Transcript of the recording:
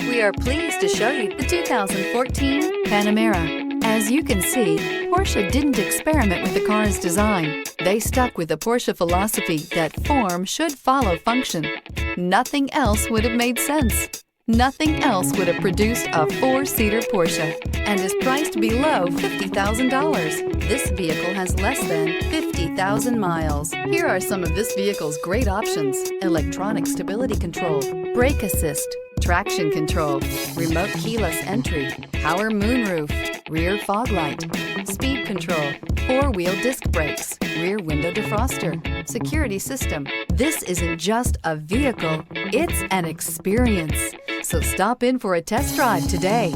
We are pleased to show you the 2014 Panamera. As you can see, Porsche didn't experiment with the car's design. They stuck with the Porsche philosophy that form should follow function. Nothing else would have made sense. Nothing else would have produced a four-seater Porsche and is priced below $50,000. This vehicle has less than 50,000 miles. Here are some of this vehicle's great options: electronic stability control, brake assist, traction control, remote keyless entry, power moonroof, rear fog light, speed control, four-wheel disc brakes, rear window defroster, security system. This isn't just a vehicle, it's an experience. So stop in for a test drive today.